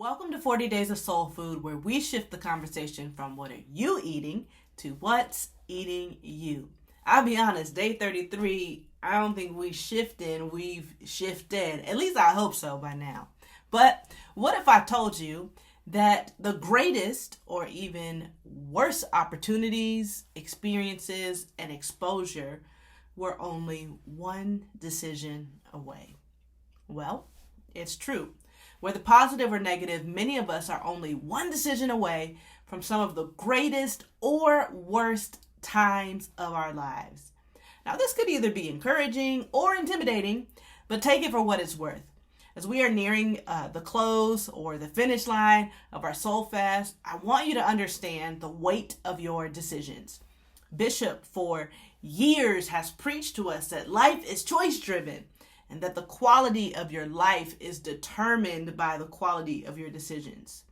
Welcome to 40 Days of Soul Food, where we shift the conversation from what are you eating to what's eating you. I'll be honest, day 33, I don't think we've shifted. At least I hope so by now. But what if I told you that the greatest or even worst opportunities, experiences, and exposure were only one decision away? Well, it's true. Whether positive or negative, many of us are only one decision away from some of the greatest or worst times of our lives. Now, this could either be encouraging or intimidating, but take it for what it's worth. As we are nearing the close or the finish line of our soul fast, I want you to understand the weight of your decisions. Bishop, for years, has preached to us that life is choice-driven, and that the quality of your life is determined by the quality of your decisions.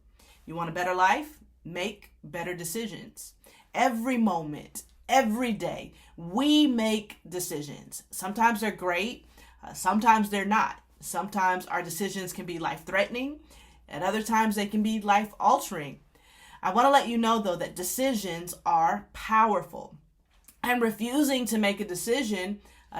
You want a better life? Make better decisions. Every moment, every day, we make decisions. Sometimes they're great, sometimes they're not. Sometimes our decisions can be life-threatening, and other times they can be life-altering. I want to let you know, though, that decisions are powerful. And refusing to make a decision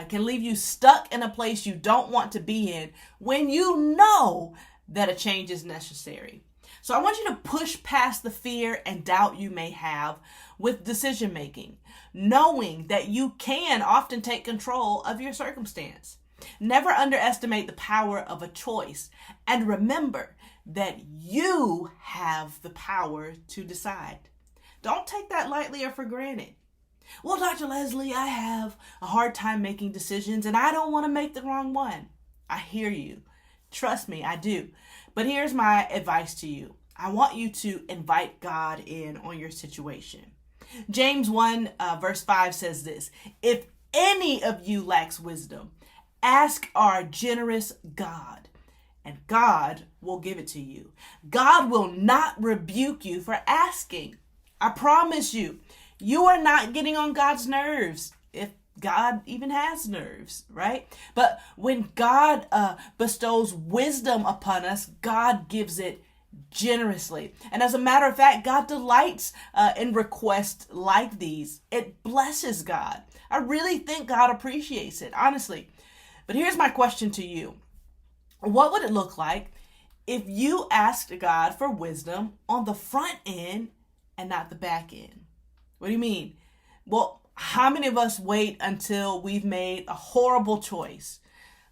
can leave you stuck in a place you don't want to be in when you know that a change is necessary. So I want you to push past the fear and doubt you may have with decision making, knowing that you can often take control of your circumstance. Never underestimate the power of a choice, and remember that you have the power to decide. Don't take that lightly or for granted. Well, Dr. Lesley, I have a hard time making decisions and I don't want to make the wrong one. I hear you. Trust me, I do. But here's my advice to you. I want you to invite God in on your situation. James 1 verse 5 says this: if any of you lacks wisdom, ask our generous God, and God will give it to you. God will not rebuke you for asking. I promise you. You are not getting on God's nerves, if God even has nerves, right? But when God bestows wisdom upon us, God gives it generously. And as a matter of fact, God delights in requests like these. It blesses God. I really think God appreciates it, honestly. But here's my question to you. What would it look like if you asked God for wisdom on the front end and not the back end? What do you mean? Well, how many of us wait until we've made a horrible choice,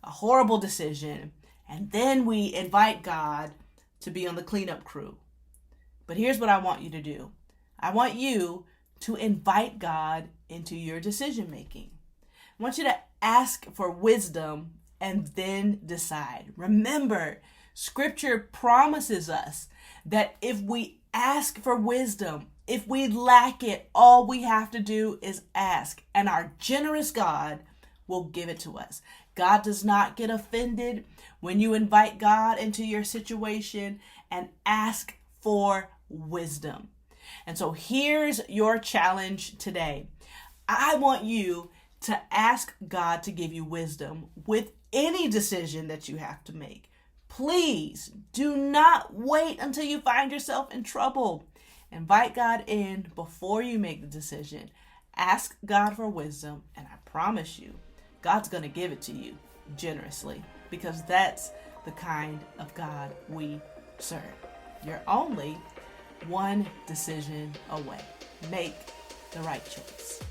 a horrible decision, and then we invite God to be on the cleanup crew? But here's what I want you to do. I want you to invite God into your decision making. I want you to ask for wisdom and then decide. Remember, Scripture promises us that if we ask for wisdom, if we lack it, all we have to do is ask, and our generous God will give it to us. God does not get offended when you invite God into your situation and ask for wisdom. And so here's your challenge today. I want you to ask God to give you wisdom with any decision that you have to make. Please do not wait until you find yourself in trouble. Invite God in before you make the decision. Ask God for wisdom, and I promise you, God's going to give it to you generously, because that's the kind of God we serve. You're only one decision away. Make the right choice.